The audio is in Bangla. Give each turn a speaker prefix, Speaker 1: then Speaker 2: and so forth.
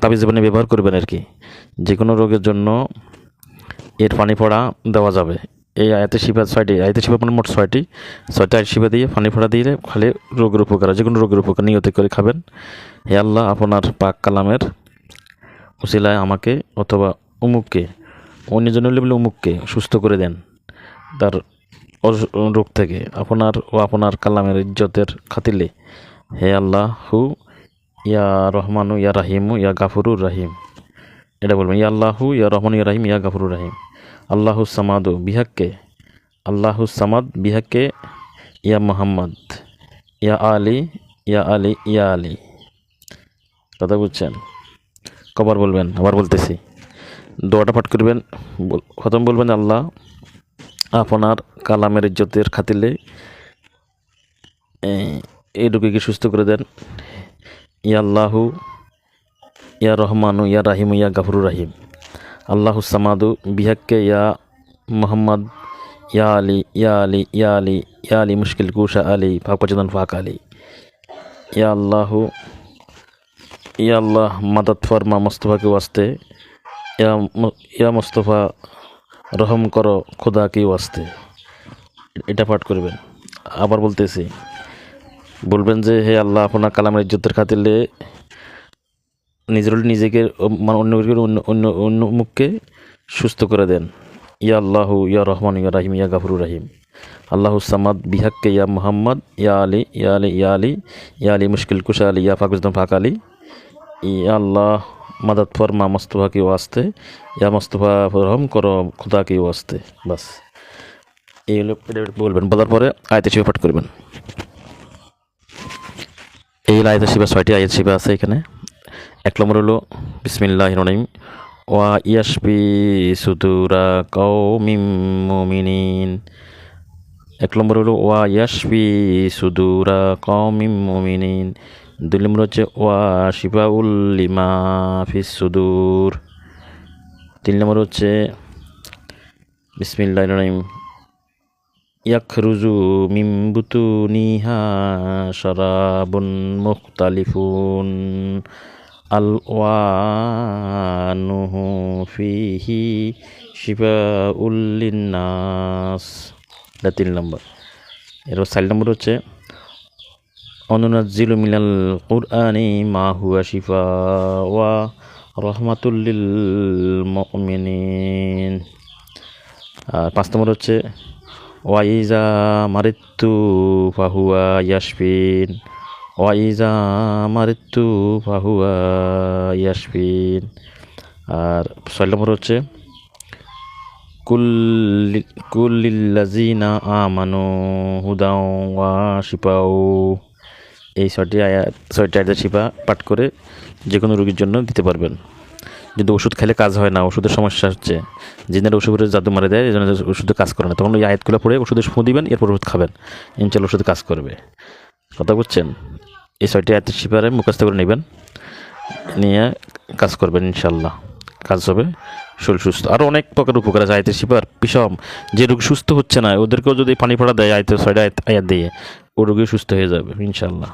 Speaker 1: তাবিজ জীবনে ব্যবহার করবেন আর কি। যে কোনো রোগের জন্য এর পানি পড়া দেওয়া যাবে। এই আয়াতের শিফা 6টি, আয়াতের শিফা মানে মোট 6টি আয়াত শিফা দিয়ে পানি পড়া দিলে খালি রোগের উপকার, যে কোনো রোগের উপকার নিয়তে করে খাবেন। হে আল্লাহ, আপনার পাক কালামের উসিলায় আমাকে অথবা অমুককে, অন্যজন হলে বলে অমুককে সুস্থ করে দেন তার রোগ থেকে, আপনার কালামের ইজ্জতের খাতিলে। হে আল্লাহু ইয়া রহমানু ইয়া রাহিমু ইয়া গাফুরুর রাহিম। এটা বলবেন, ইয়া আল্লাহু ইয়া রহমানু ইয়া রাহিম ইয়া গাফুরুর রাহিম। আল্লাহু সামাদু বিহাক্কে, আল্লাহু সামাদ বিহাক্কে ইয়া মোহাম্মদ ইয়া আলী ইয়া আলী ইয়া আলী। কথা বুঝছেন? কবার বলবেন? আবার বলতেছি, দোয়াটা পাঠ করবেন। প্রথম বলবেন, আল্লাহ আপনার কালামের ইজ্জতের খাতিলে এই রোগীকে সুস্থ করে দেন। ইয়া আল্লাহু ইয়া রহমানু ইয়া রাহিমু ইয়া গাফুরুর রাহিম। আল্লাহু সামাদু বিহাক্কে ইয়া মোহাম্মদ ইয়া আলী ইয়া আলী ইয়া আলী ইয়া আলী মুশকিল কুশা আলী ফাঁকপাচন ফাঁক আলী। ইয়া আল্লাহু ইয়া আল্লাহ মাদাত ফরমা মোস্তফাকে ওয়াস্তে, ইয়া মোস্তফা রহম করো খোদা কি ওয়াস্তে। এটা পাঠ করবেন। আবার বলতেছি, বলবেন যে হে আল্লাহ আপনার কালামের ইজ্জতের খাতিলে নিজেকে অন্য মুখকে সুস্থ করে দেন। ইয়া আল্লাহু ইয়া রহমান ইয়া রাহিম ইয়া গাফুরুর রাহিম। আল্লাহু সামাদ বিহাক্কে ইয়া মোহাম্মদ ইয়া আলী ইয়া আলী ইয়া আলী ইয়া আলী মুশকিল কুশা আলী ইয়া ফাকুজদম ফাক আলী। ইয়া আল্লাহ মাদাত ফরমা মোস্তফা কি ওয়াস্তে, ইয়া মোস্তফা রহম করো খুদা কি ওয়াস্তে। বাস এই হলো, বলবেন। বলার পরে আয়াতে শিবা পাঠ করবেন। এই হলো আয়াতে শিবা, 6টি আয়াত শিবা আছে এখানে। 1 নম্বর হলো বিসমিল্লাহির রহমানির রহিম, ওয়া ইয়াশফি সুদুরা কওমিম মুমিনিন। 1 নম্বর হলো ওয়া ইয়াশফি সুদুরা কওমিম মুমিনিন। 2 নম্বর হচ্ছে ওয়া শিফাউল লিমা ফিস সুদুর। 3 নম্বর হচ্ছে বিসমিল্লাহির রহমানির রহিম, ইয়াখরুজু মিন বুতুনিহা শারাবুন মুখতালিফুন আলওয়ানুহু ফিহি শিফাউল লিন্নাস। এটা 3 নম্বর। এর 4 নম্বর হচ্ছে অনুনাজ্জিলু মিনাল কুরআনি মা হুয়া শিফা ওয়া রাহমাতুল লিল মুমিনিন। আর 5 নম্বর হচ্ছে ওয়াইজা মারিত্তু ফাহুয়া ইয়াশফিন, ওয়াইজা মারিত্তু ফাহুয়া ইয়াশফিন। আর 6 নম্বর হচ্ছে কুল্লিল্লাযিনা আমানু হুদাও ওয়া শিফাউ। এই 6টি আয়াত শিফা পাঠ করে যে কোনো রোগীর জন্য দিতে পারবেন। যদি ওষুধ খেলে কাজ হয় না, ওষুধের সমস্যা হচ্ছে, জিনের ওষুধের জাদু মারে দেয়, এই জন্য ওষুধে কাজ করে না, তখন ওই আয়াতগুলো পড়ে ওষুধে ফু দিবেন, এরপর ওষুধ খাবেন, ইনশাল্লাহ ওষুধে কাজ করবে। কথা বুঝছেন? এই 6টি আয়াতের শিফারে মুখস্থ করে নেবেন, নিয়ে কাজ করবেন, ইনশাল্লাহ কাজ হবে, শরীর সুস্থ। আরও অনেক প্রকার উপকার আছে আয়াতের শিফার। বিষম যে রোগ সুস্থ হচ্ছে না, ওদেরকেও যদি পানি পড়া দেয় আয়াতের 6টা আয়াত দিয়ে, ও রোগী সুস্থ হয়ে যাবে ইনশাল্লাহ।